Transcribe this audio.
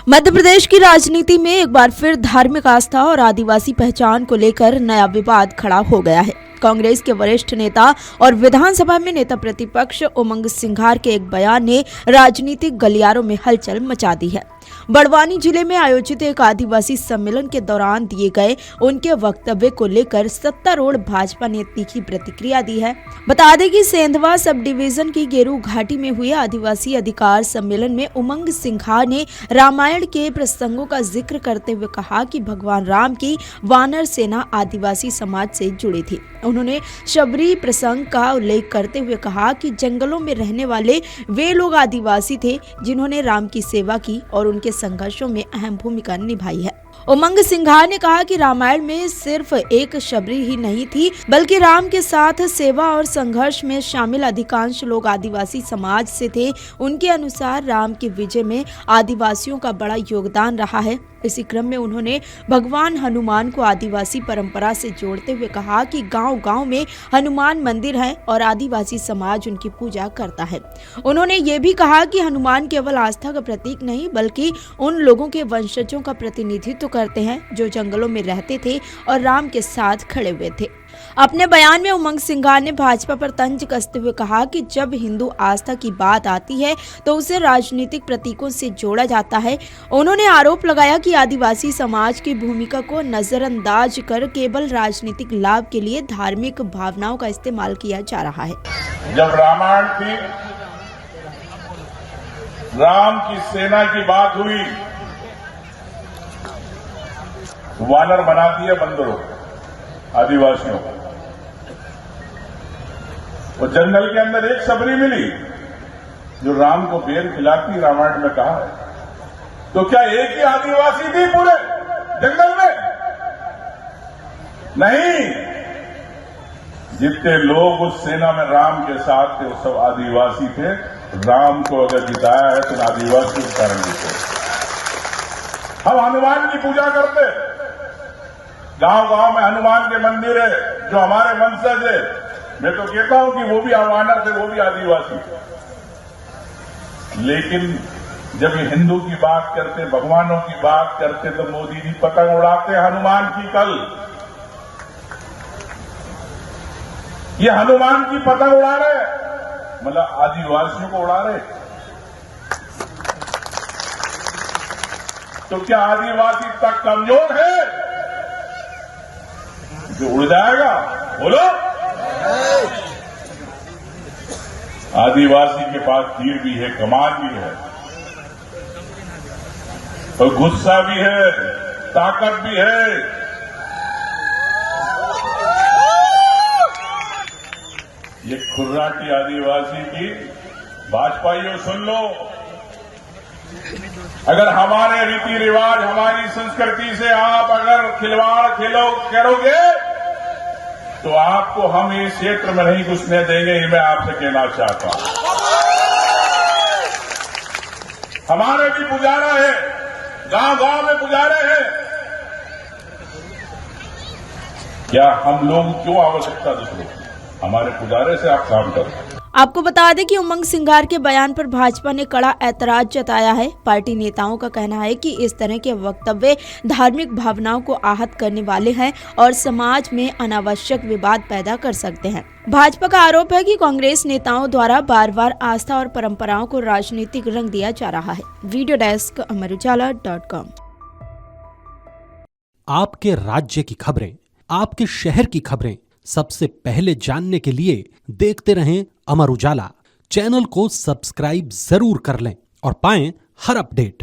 मध्य प्रदेश की राजनीति में एक बार फिर धार्मिक आस्था और आदिवासी पहचान को लेकर नया विवाद खड़ा हो गया है। कांग्रेस के वरिष्ठ नेता और विधानसभा में नेता प्रतिपक्ष उमंग सिंघार के एक बयान ने राजनीतिक गलियारों में हलचल मचा दी है। बड़वानी जिले में आयोजित एक आदिवासी सम्मेलन के दौरान दिए गए उनके वक्तव्य को लेकर सत्तारूढ़ भाजपा ने तीखी प्रतिक्रिया दी है। बता दें कि सेंधवा सब डिवीजन की गेरू घाटी में हुए आदिवासी अधिकार सम्मेलन में उमंग सिंघार ने रामायण के प्रसंगों का जिक्र करते हुए कहा कि भगवान राम की वानर सेना आदिवासी समाज से जुड़ी थी। उन्होंने शबरी प्रसंग का उल्लेख करते हुए कहा कि जंगलों में रहने वाले वे लोग आदिवासी थे जिन्होंने राम की सेवा की और उनके संघर्षों में अहम भूमिका निभाई है। उमंग सिंघार ने कहा कि रामायण में सिर्फ एक शबरी ही नहीं थी, बल्कि राम के साथ सेवा और संघर्ष में शामिल अधिकांश लोग आदिवासी समाज से थे। उनके अनुसार राम की विजय में आदिवासियों का बड़ा योगदान रहा है। इसी क्रम में उन्होंने भगवान हनुमान को आदिवासी परंपरा से जोड़ते हुए कहा कि गांव-गांव में हनुमान मंदिर है और आदिवासी समाज उनकी पूजा करता है। उन्होंने ये भी कहा कि हनुमान केवल आस्था का प्रतीक नहीं, बल्कि उन लोगों के वंशजों का प्रतिनिधित्व करते हैं जो जंगलों में रहते थे और राम के साथ खड़े हुए थे। अपने बयान में उमंग सिंघार ने भाजपा पर तंज कसते हुए कहा कि जब हिंदू आस्था की बात आती है तो उसे राजनीतिक प्रतीकों से जोड़ा जाता है। उन्होंने आरोप लगाया कि आदिवासी समाज की भूमिका को नजरअंदाज कर केवल राजनीतिक लाभ के लिए धार्मिक भावनाओं का इस्तेमाल किया जा रहा है। जब रामायण की राम की सेना की बात हुई, वानर बना दिए बंदरों आदिवासियों को। वो जंगल के अंदर एक शबरी मिली जो राम को बेर खिलाती, रामायण में कहा है। तो क्या एक ही आदिवासी थी पूरे जंगल में? नहीं, जितने लोग उस सेना में राम के साथ थे वो सब आदिवासी थे। राम को अगर जिताया है तो आदिवासी के कारण जीते। हम हनुमान की पूजा करते, गांव-गांव में हनुमान के मंदिर है जो हमारे वंशज है। मैं तो कहता हूं कि वो भी वानर थे, वो भी आदिवासी थे। लेकिन जब ये हिंदू की बात करते, भगवानों की बात करते, तो मोदी जी पतंग उड़ाते हनुमान की। कल ये हनुमान की पतंग उड़ा रहे, मतलब आदिवासियों को उड़ा रहे। तो क्या आदिवासी तक कमजोर है जो उड़ जाएगा? बोलो। आदिवासी के पास तीर भी है, कमान भी है, और गुस्सा भी है, ताकत भी है। ये खुर्राटी आदिवासी की भाजपाइयों सुन लो, अगर हमारे रीति रिवाज, हमारी संस्कृति से आप अगर खिलवाड़ करोगे तो आपको हम इस क्षेत्र में नहीं घुसने देंगे। ये मैं आपसे कहना चाहता हूं। हमारे भी पुजारा है, गांव-गांव में पुजारे हैं। क्या हम लोग क्यों आवश्यकता दूसरों की? हमारे पुजारे से आप काम करो। आपको बता दें कि उमंग सिंघार के बयान पर भाजपा ने कड़ा ऐतराज जताया है। पार्टी नेताओं का कहना है कि इस तरह के वक्तव्य धार्मिक भावनाओं को आहत करने वाले हैं और समाज में अनावश्यक विवाद पैदा कर सकते हैं। भाजपा का आरोप है कि कांग्रेस नेताओं द्वारा बार-बार आस्था और परंपराओं को राजनीतिक रंग दिया जा रहा है। Video desk amarujala.com। आपके राज्य की खबरें, आपके शहर की खबरें सबसे पहले जानने के लिए देखते रहें अमर उजाला। चैनल को सब्सक्राइब जरूर कर लें और पाएं हर अपडेट।